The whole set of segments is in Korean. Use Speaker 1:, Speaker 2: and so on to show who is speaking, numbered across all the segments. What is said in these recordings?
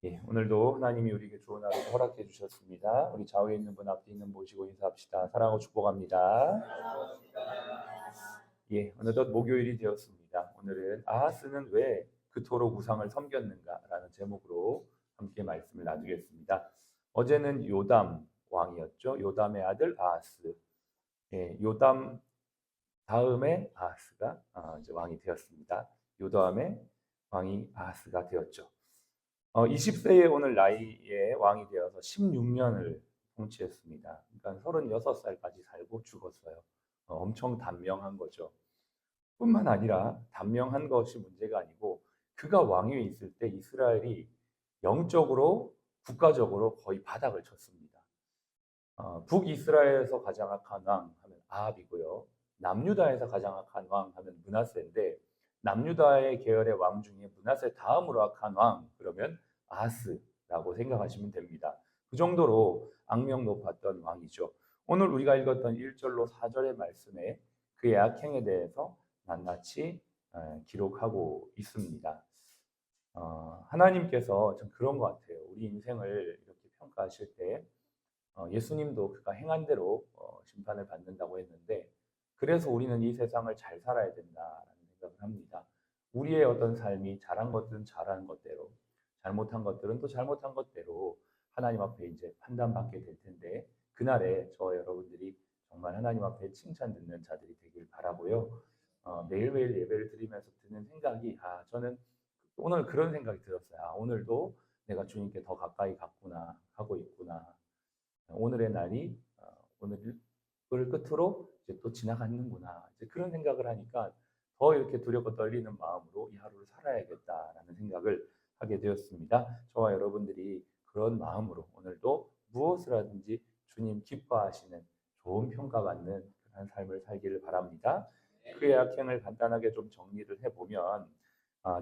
Speaker 1: 예, 오늘도 하나님이 우리에게 좋은 하루 허락해 주셨습니다. 우리 좌우에 있는 분, 앞에 있는 분 모시고 인사합시다. 사랑하고 축복합니다. 예, 어느덧 목요일이 되었습니다. 오늘은 아하스는 왜 그토록 우상을 섬겼는가라는 제목으로 함께 말씀을 나누겠습니다. 어제는 요담 왕이었죠. 요담의 아들 아하스. 예, 요담 다음에 아하스가 이제 왕이 되었습니다. 요담의 왕이 아하스가 되었죠. 20세의 오늘 나이에 왕이 되어서 16년을 통치했습니다. 그러니까 36살까지 살고 죽었어요. 엄청 단명한 거죠. 뿐만 아니라 단명한 것이 문제가 아니고 그가 왕위에 있을 때 이스라엘이 영적으로 국가적으로 거의 바닥을 쳤습니다. 북이스라엘에서 가장 악한 왕 하면 아합이고요. 남유다에서 가장 악한 왕 하면 므낫세인데 남유다의 계열의 왕 중에 므낫세 다음으로 악한 왕 그러면 아하스라고 생각하시면 됩니다. 그 정도로 악명 높았던 왕이죠. 오늘 우리가 읽었던 1절로 4절의 말씀에 그의 악행에 대해서 낱낱이 기록하고 있습니다. 하나님께서 좀 그런 것 같아요. 우리 인생을 이렇게 평가하실 때 예수님도 그가 행한 대로 심판을 받는다고 했는데 그래서 우리는 이 세상을 잘 살아야 된다라는 생각을 합니다. 우리의 어떤 삶이 잘한 것들은 잘한 것대로 잘못한 것들은 또 잘못한 것대로 하나님 앞에 이제 판단받게 될 텐데 그날에 저와 여러분들이 정말 하나님 앞에 칭찬 듣는 자들이 되길 바라고요. 매일매일 예배를 드리면서 드는 생각이 저는 오늘 그런 생각이 들었어요. 오늘도 내가 주님께 더 가까이 갔구나 하고 있구나. 오늘의 날이 오늘을 끝으로 이제 또 지나가는구나. 이제 그런 생각을 하니까 더 이렇게 두렵고 떨리는 마음으로 이 하루를 살아야겠다라는 생각을 하게 되었습니다. 저와 여러분들이 그런 마음으로 오늘도 무엇을 하든지 주님 기뻐하시는 좋은 평가받는 그런 삶을 살기를 바랍니다. 그의 악행을 간단하게 좀 정리를 해보면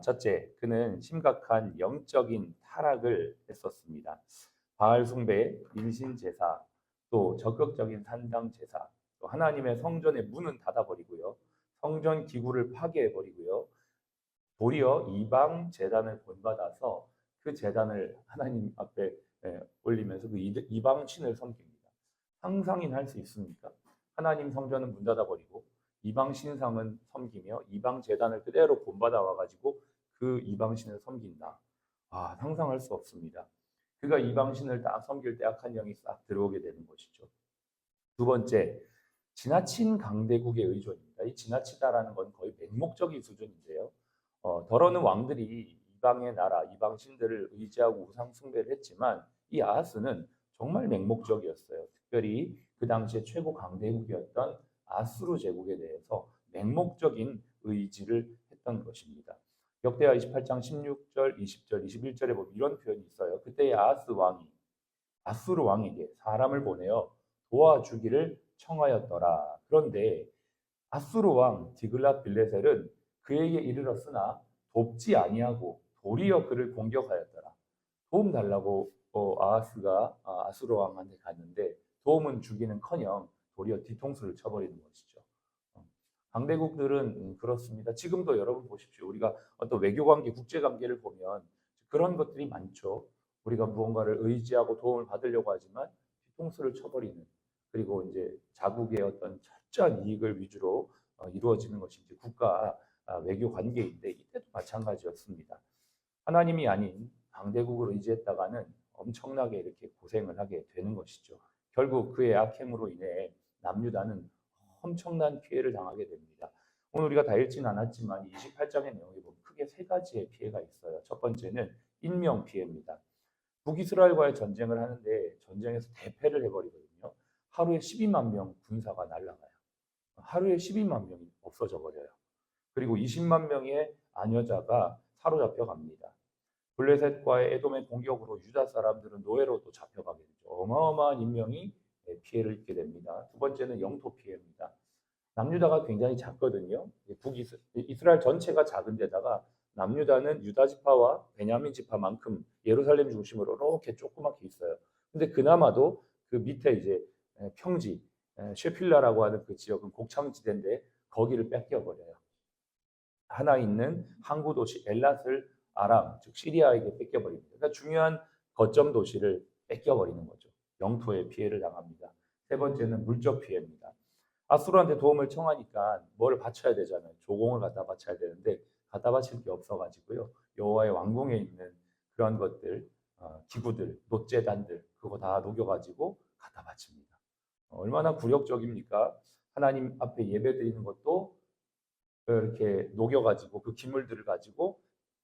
Speaker 1: 첫째, 그는 심각한 영적인 타락을 했었습니다. 바알 숭배, 인신 제사, 또 적극적인 산당 제사, 또 하나님의 성전의 문은 닫아버리고요. 성전 기구를 파괴해버리고요. 도리어 이방 제단을 본받아서 그 제단을 하나님 앞에 올리면서 그 이방 신을 섬깁니다. 상상이나 할 수 있습니까? 하나님 성전은 문 닫아버리고 이방 신상은 섬기며 이방 제단을 그대로 본받아 와가지고 그 이방 신을 섬긴다. 상상할 수 없습니다. 그가 이방신을 딱 섬길 때 악한 영이 싹 들어오게 되는 것이죠. 두 번째, 지나친 강대국의 의존입니다. 이 지나치다라는 건 거의 맹목적인 수준인데요. 더러는 왕들이 이방의 나라, 이방 신들을 의지하고 우상 숭배를 했지만 이 아하스는 정말 맹목적이었어요. 특별히 그 당시에 최고 강대국이었던 아수르 제국에 대해서 맹목적인 의지를 했던 것입니다. 역대하 28장 16절, 20절, 21절에 보면 이런 표현이 있어요. 그때의 아수르 왕에게 사람을 보내어 도와주기를 청하였더라. 그런데 아수르 왕 디글랏 빌레셀은 그에게 이르렀으나 돕지 아니하고 도리어 그를 공격하였더라. 도움 달라고 아하스가 아수르 왕한테 갔는데 도움은 주기는커녕 도리어 뒤통수를 쳐버리는 것이죠. 강대국들은 그렇습니다. 지금도 여러분 보십시오. 우리가 어떤 외교관계, 국제관계를 보면 그런 것들이 많죠. 우리가 무언가를 의지하고 도움을 받으려고 하지만 뒤통수를 쳐버리는 그리고 이제 자국의 어떤 철저한 이익을 위주로 이루어지는 것이 이제 국가 외교 관계인데 이때도 마찬가지였습니다. 하나님이 아닌 강대국을 의지했다가는 엄청나게 이렇게 고생을 하게 되는 것이죠. 결국 그의 악행으로 인해 남유다는 엄청난 피해를 당하게 됩니다. 오늘 우리가 다 읽지는 않았지만 28장의 내용에 보면 크게 세 가지의 피해가 있어요. 첫 번째는 인명 피해입니다. 북이스라엘과의 전쟁을 하는데 전쟁에서 대패를 해버리거든요. 하루에 12만 명 군사가 날아가요. 하루에 12만 명이 없어져 버려요. 그리고 20만 명의 아녀자가 사로잡혀 갑니다. 블레셋과의 에돔의 공격으로 유다 사람들은 노예로도 잡혀가게 되죠. 어마어마한 인명이 피해를 입게 됩니다. 두 번째는 영토 피해입니다. 남유다가 굉장히 작거든요. 이스라엘 전체가 작은 데다가 남유다는 유다 지파와 베냐민 지파만큼 예루살렘 중심으로 이렇게 조그맣게 있어요. 근데 그나마도 그 밑에 이제 평지, 쉐필라라고 하는 그 지역은 곡창지대인데 거기를 뺏겨버려요. 하나 있는 항구 도시 엘랏을 아람, 즉 시리아에게 뺏겨버립니다. 그러니까 중요한 거점 도시를 뺏겨버리는 거죠. 영토에 피해를 당합니다. 세 번째는 물적 피해입니다. 아수르한테 도움을 청하니까 뭘 바쳐야 되잖아요. 조공을 갖다 바쳐야 되는데 갖다 바칠 게 없어가지고요. 여호와의 왕궁에 있는 그런 것들, 기구들, 놋재단들 그거 다 녹여가지고 갖다 바칩니다. 얼마나 굴욕적입니까? 하나님 앞에 예배드리는 것도 이렇게 녹여가지고 그 기물들을 가지고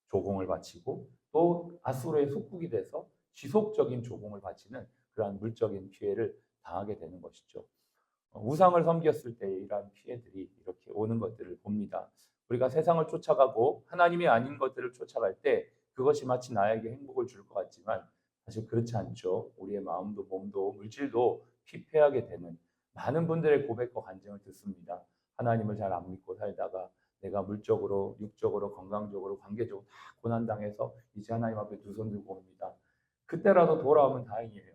Speaker 1: 조공을 바치고 또 아수르의 속국이 돼서 지속적인 조공을 바치는 그러한 물적인 피해를 당하게 되는 것이죠. 우상을 섬겼을 때 이러한 피해들이 이렇게 오는 것들을 봅니다. 우리가 세상을 쫓아가고 하나님이 아닌 것들을 쫓아갈 때 그것이 마치 나에게 행복을 줄 것 같지만 사실 그렇지 않죠. 우리의 마음도 몸도 물질도 피폐하게 되는 많은 분들의 고백과 간증을 듣습니다. 하나님을 잘 안 믿고 살다가 내가 물적으로, 육적으로, 건강적으로, 관계적으로 다 고난당해서 이제 하나님 앞에 두 손 들고 옵니다. 그때라도 돌아오면 다행이에요.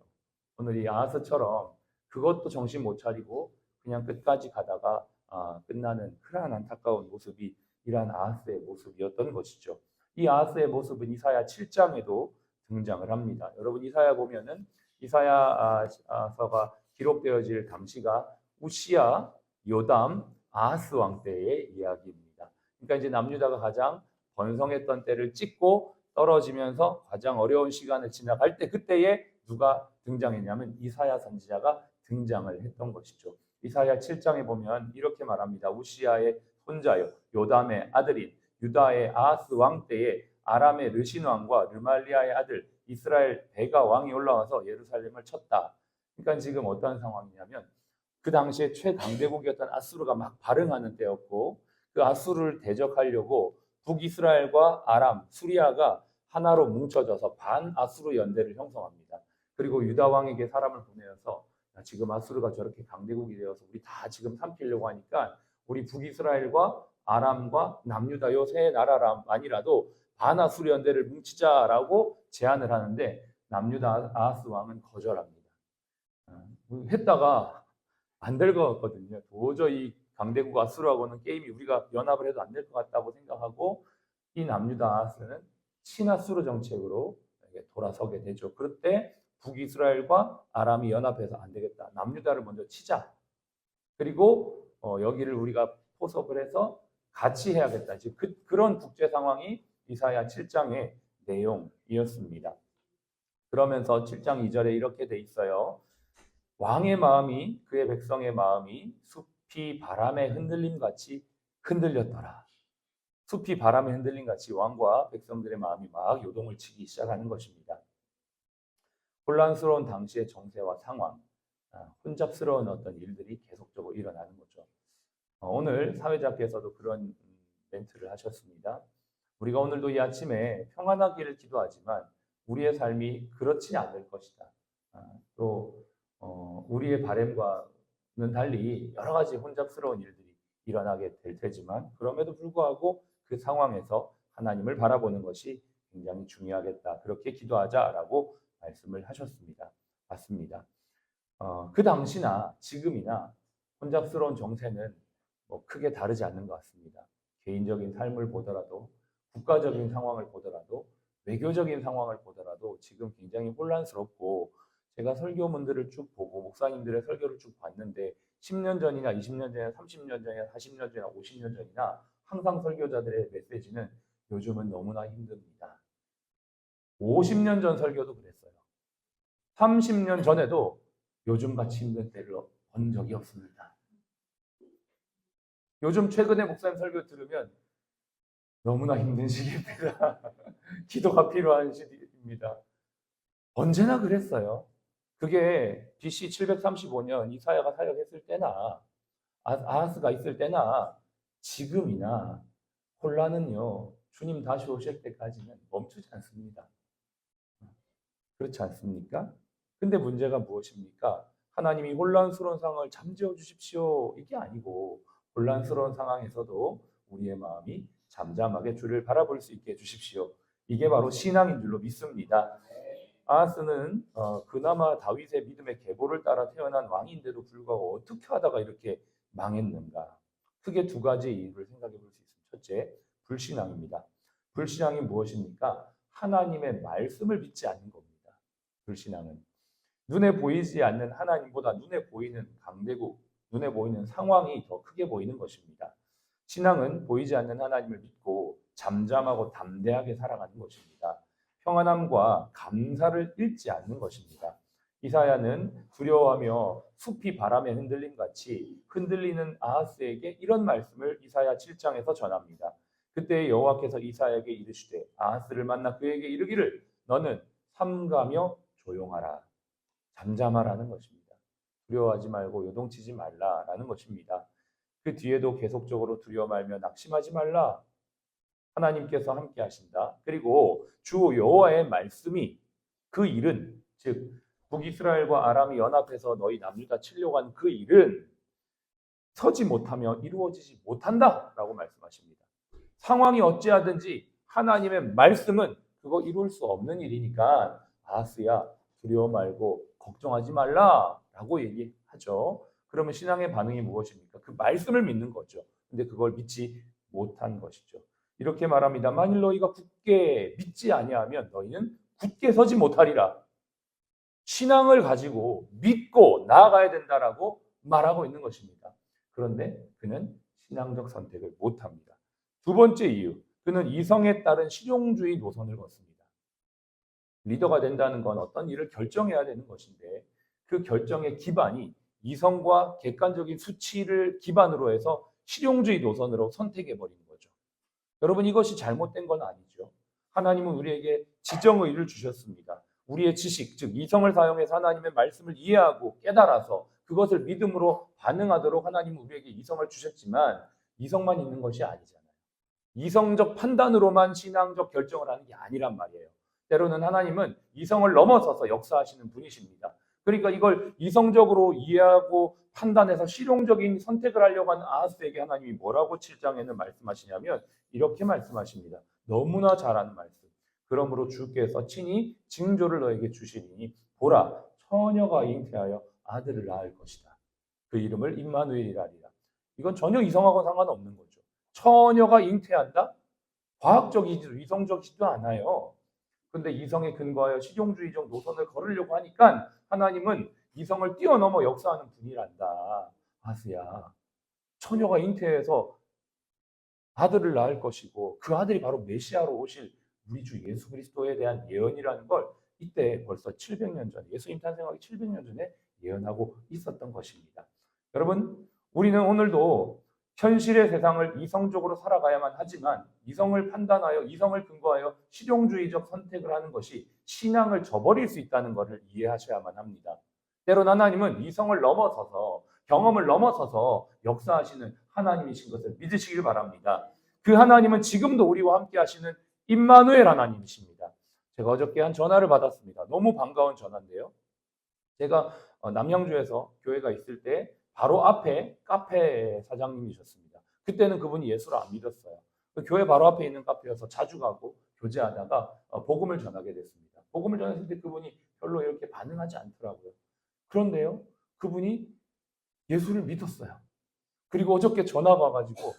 Speaker 1: 오늘 이 아하스처럼 그것도 정신 못 차리고 그냥 끝까지 가다가 끝나는 그러한 안타까운 모습이 이러한 아하스의 모습이었던 것이죠. 이 아하스의 모습은 이사야 7장에도 등장을 합니다. 여러분 이사야 보면은 이사야서가 기록되어질 당시가 우시야, 요담, 아하스 왕 때의 이야기입니다. 그러니까 이제 남유다가 가장 번성했던 때를 찍고 떨어지면서 가장 어려운 시간을 지나갈 때 그때에 누가 등장했냐면 이사야 선지자가 등장을 했던 것이죠. 이사야 7장에 보면 이렇게 말합니다. 우시야의 손자요 요담의 아들인 유다의 아하스 왕 때에 아람의 르신 왕과 르말리아의 아들 이스라엘 베가 왕이 올라와서 예루살렘을 쳤다. 그러니까 지금 어떤 상황이냐면 그 당시에 최강대국이었던 아수르가 막 발흥하는 때였고 그 아수르를 대적하려고 북이스라엘과 아람, 수리아가 하나로 뭉쳐져서 반아수르 연대를 형성합니다. 그리고 유다 왕에게 사람을 보내어서 지금 아수르가 저렇게 강대국이 되어서 우리 다 지금 삼키려고 하니까 우리 북이스라엘과 아람과 남유다 요 세 나라만이라도 반아수르 연대를 뭉치자라고 제안을 하는데 남유다 아하스 왕은 거절합니다. 했다가 안 될 것 같거든요. 도저히 강대국 아수르하고는 게임이 우리가 연합을 해도 안 될 것 같다고 생각하고 이 남유다 아하스는 친아수르 정책으로 돌아서게 되죠. 그럴 때 북이스라엘과 아람이 연합해서 안 되겠다. 남유다를 먼저 치자. 그리고 여기를 우리가 포섭을 해서 같이 해야겠다. 지금 그런 국제 상황이 이사야 7장의 내용이었습니다. 그러면서 7장 2절에 이렇게 돼 있어요. 왕의 마음이 그의 백성의 마음이 숲이 바람에 흔들림 같이 흔들렸더라. 숲이 바람에 흔들림 같이 왕과 백성들의 마음이 막 요동을 치기 시작하는 것입니다. 혼란스러운 당시의 정세와 상황, 혼잡스러운 어떤 일들이 계속적으로 일어나는 거죠. 오늘 사회자께서도 그런 멘트를 하셨습니다. 우리가 오늘도 이 아침에 평안하기를 기도하지만 우리의 삶이 그렇지 않을 것이다. 또 우리의 바람과는 달리 여러 가지 혼잡스러운 일들이 일어나게 될 테지만 그럼에도 불구하고 그 상황에서 하나님을 바라보는 것이 굉장히 중요하겠다. 그렇게 기도하자라고 말씀을 하셨습니다. 맞습니다. 그 당시나 지금이나 혼잡스러운 정세는 뭐 크게 다르지 않는 것 같습니다. 개인적인 삶을 보더라도 국가적인 상황을 보더라도 외교적인 상황을 보더라도 지금 굉장히 혼란스럽고 제가 설교문들을 쭉 보고 목사님들의 설교를 쭉 봤는데 10년 전이나 20년 전이나 30년 전이나 40년 전이나 50년 전이나 항상 설교자들의 메시지는 요즘은 너무나 힘듭니다. 50년 전 설교도 그랬어요. 30년 전에도 요즘같이 힘든 때를 본 적이 없습니다. 요즘 최근에 목사님 설교 들으면 너무나 힘든 시기입니다. 기도가 필요한 시기입니다. 언제나 그랬어요. 그게 BC 735년 이사야가 사역했을 때나 아하스가 있을 때나 지금이나 혼란은요. 주님 다시 오실 때까지는 멈추지 않습니다. 그렇지 않습니까? 근데 문제가 무엇입니까? 하나님이 혼란스러운 상황을 잠재워 주십시오. 이게 아니고 혼란스러운 상황에서도 우리의 마음이 잠잠하게 주를 바라볼 수 있게 해주십시오. 이게 바로 신앙인 줄로 믿습니다. 아하스는 그나마 다윗의 믿음의 계보를 따라 태어난 왕인데도 불구하고 어떻게 하다가 이렇게 망했는가? 크게 두 가지 이유를 생각해 볼 수 있습니다. 첫째, 불신앙입니다. 불신앙이 무엇입니까? 하나님의 말씀을 믿지 않는 겁니다. 불신앙은 눈에 보이지 않는 하나님보다 눈에 보이는 강대국, 눈에 보이는 상황이 더 크게 보이는 것입니다. 신앙은 보이지 않는 하나님을 믿고 잠잠하고 담대하게 살아가는 것입니다. 평안함과 감사를 잃지 않는 것입니다. 이사야는 두려워하며 숲이 바람에 흔들림 같이 흔들리는 아하스에게 이런 말씀을 이사야 7장에서 전합니다. 그때 여호와께서 이사야에게 이르시되 아하스를 만나 그에게 이르기를 너는 삼가며 조용하라. 잠잠하라는 것입니다. 두려워하지 말고 요동치지 말라라는 것입니다. 그 뒤에도 계속적으로 두려워 말며 낙심하지 말라. 하나님께서 함께 하신다. 그리고 주 여호와의 말씀이 그 일은 즉 북이스라엘과 아람이 연합해서 너희 남유다 치려고 한 그 일은 서지 못하며 이루어지지 못한다라고 말씀하십니다. 상황이 어찌하든지 하나님의 말씀은 그거 이룰 수 없는 일이니까 아하스야 두려워 말고 걱정하지 말라라고 얘기하죠. 그러면 신앙의 반응이 무엇입니까? 그 말씀을 믿는 거죠. 근데 그걸 믿지 못한 것이죠. 이렇게 말합니다. 만일 너희가 굳게 믿지 아니하면 너희는 굳게 서지 못하리라. 신앙을 가지고 믿고 나아가야 된다라고 말하고 있는 것입니다. 그런데 그는 신앙적 선택을 못합니다. 두 번째 이유, 그는 이성에 따른 실용주의 노선을 걷습니다. 리더가 된다는 건 어떤 일을 결정해야 되는 것인데 그 결정의 기반이 이성과 객관적인 수치를 기반으로 해서 실용주의 노선으로 선택해버리는 거죠. 여러분 이것이 잘못된 건 아니죠. 하나님은 우리에게 지정의를 주셨습니다. 우리의 지식, 즉 이성을 사용해서 하나님의 말씀을 이해하고 깨달아서 그것을 믿음으로 반응하도록 하나님은 우리에게 이성을 주셨지만 이성만 있는 것이 아니잖아요. 이성적 판단으로만 신앙적 결정을 하는 게 아니란 말이에요. 때로는 하나님은 이성을 넘어서서 역사하시는 분이십니다. 그러니까 이걸 이성적으로 이해하고 판단해서 실용적인 선택을 하려고 하는 아하스에게 하나님이 뭐라고 7장에는 말씀하시냐면 이렇게 말씀하십니다. 너무나 잘하는 말씀. 그러므로 주께서 친히 징조를 너에게 주시니 보라 처녀가 잉태하여 아들을 낳을 것이다. 그 이름을 임마누엘이라리라. 이건 전혀 이성하고 상관없는 거죠. 처녀가 잉태한다? 과학적이지도 이성적이지도 않아요. 그런데 이성에 근거하여 실용주의적 노선을 걸으려고 하니까 하나님은 이성을 뛰어넘어 역사하는 분이란다. 아하스야, 처녀가 잉태해서 아들을 낳을 것이고 그 아들이 바로 메시아로 오실 우리 주 예수 그리스도에 대한 예언이라는 걸 이때 벌써 700년 전에 예수님 탄생하기 700년 전에 예언하고 있었던 것입니다. 여러분 우리는 오늘도 현실의 세상을 이성적으로 살아가야만 하지만 이성을 판단하여 이성을 근거하여 실용주의적 선택을 하는 것이 신앙을 저버릴 수 있다는 것을 이해하셔야만 합니다. 때론 하나님은 이성을 넘어서서 경험을 넘어서서 역사하시는 하나님이신 것을 믿으시길 바랍니다. 그 하나님은 지금도 우리와 함께 하시는 임마누엘 하나님이십니다. 제가 어저께 한 전화를 받았습니다. 너무 반가운 전화인데요. 제가 남양주에서 교회가 있을 때 바로 앞에 카페 사장님이셨습니다. 그때는 그분이 예수를 안 믿었어요. 교회 바로 앞에 있는 카페여서 자주 가고 교제하다가 복음을 전하게 됐습니다. 복음을 전했을 때 그분이 별로 이렇게 반응하지 않더라고요. 그런데요, 그분이 예수를 믿었어요. 그리고 어저께 전화가 와가지고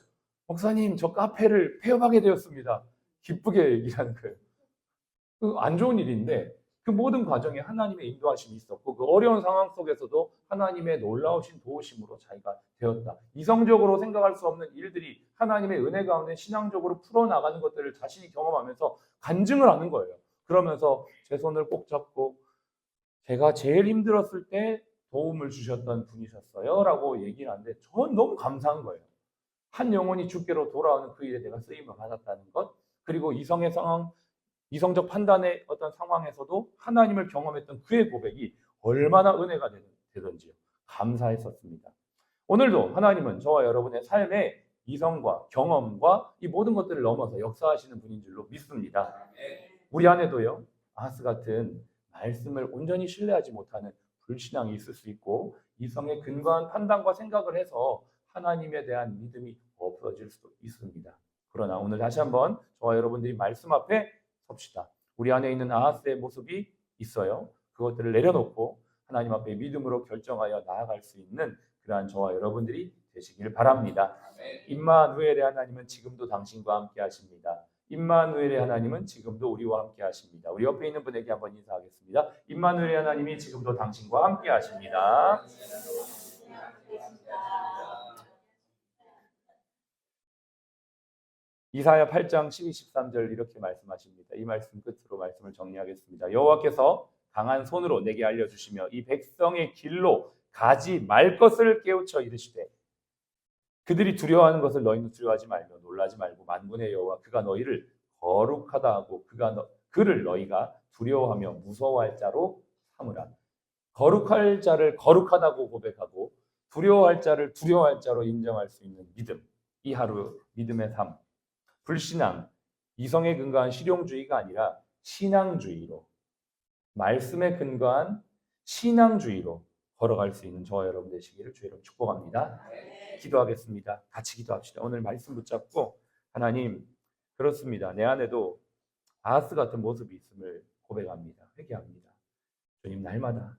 Speaker 1: 목사님 저 카페를 폐업하게 되었습니다. 기쁘게 얘기하는 거예요. 안 좋은 일인데 그 모든 과정에 하나님의 인도하심이 있었고 그 어려운 상황 속에서도 하나님의 놀라우신 도우심으로 자기가 되었다. 이성적으로 생각할 수 없는 일들이 하나님의 은혜 가운데 신앙적으로 풀어나가는 것들을 자신이 경험하면서 간증을 하는 거예요. 그러면서 제 손을 꼭 잡고 제가 제일 힘들었을 때 도움을 주셨던 분이셨어요 라고 얘기를 하는데 전 너무 감사한 거예요. 한 영혼이 주께로 돌아오는 그 일에 내가 쓰임을 받았다는 것, 그리고 이성의 상황, 이성적 판단의 어떤 상황에서도 하나님을 경험했던 그의 고백이 얼마나 은혜가 되던지요. 감사했었습니다. 오늘도 하나님은 저와 여러분의 삶에 이성과 경험과 이 모든 것들을 넘어서 역사하시는 분인 줄로 믿습니다. 우리 안에도요, 아하스 같은 말씀을 온전히 신뢰하지 못하는 불신앙이 있을 수 있고 이성에 근거한 판단과 생각을 해서 하나님에 대한 믿음이 없어질 수도 있습니다. 그러나 오늘 다시 한번 저와 여러분들이 말씀 앞에 섭시다. 우리 안에 있는 아하스의 모습이 있어요. 그것들을 내려놓고 하나님 앞에 믿음으로 결정하여 나아갈 수 있는 그러한 저와 여러분들이 되시길 바랍니다. 임마누엘의 하나님은 지금도 당신과 함께 하십니다. 임마누엘의 하나님은 지금도 우리와 함께 하십니다. 우리 옆에 있는 분에게 한번 인사하겠습니다. 임마누엘의 하나님이 지금도 당신과 함께 하십니다. 이사야 8장 12, 13절 이렇게 말씀하십니다. 이 말씀 끝으로 말씀을 정리하겠습니다. 여호와께서 강한 손으로 내게 알려주시며 이 백성의 길로 가지 말 것을 깨우쳐 이르시되 그들이 두려워하는 것을 너희는 두려워하지 말며 놀라지 말고 만군의 여호와 그가 너희를 거룩하다 하고 그를 너희가 두려워하며 무서워할 자로 삼으라. 거룩할 자를 거룩하다고 고백하고 두려워할 자를 두려워할 자로 인정할 수 있는 믿음. 이 하루 믿음의 삶. 불신앙, 이성에 근거한 실용주의가 아니라 신앙주의로, 말씀에 근거한 신앙주의로 걸어갈 수 있는 저와 여러분 되시기를 주의로 축복합니다. 기도하겠습니다. 같이 기도합시다. 오늘 말씀 붙잡고 하나님, 그렇습니다. 내 안에도 아하스 같은 모습이 있음을 고백합니다. 회개합니다. 주님, 날마다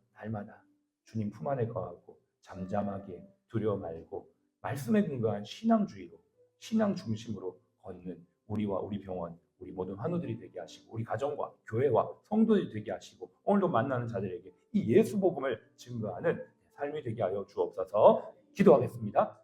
Speaker 1: 주님 품 안에 거하고 잠잠하게 두려워 말고 말씀에 근거한 신앙주의로, 신앙 중심으로 걷는 우리와 우리 병원, 우리 모든 환우들이 되게 하시고 우리 가정과 교회와 성도들이 되게 하시고 오늘도 만나는 자들에게 이 예수 복음을 증거하는 삶이 되게 하여 주옵소서. 기도하겠습니다.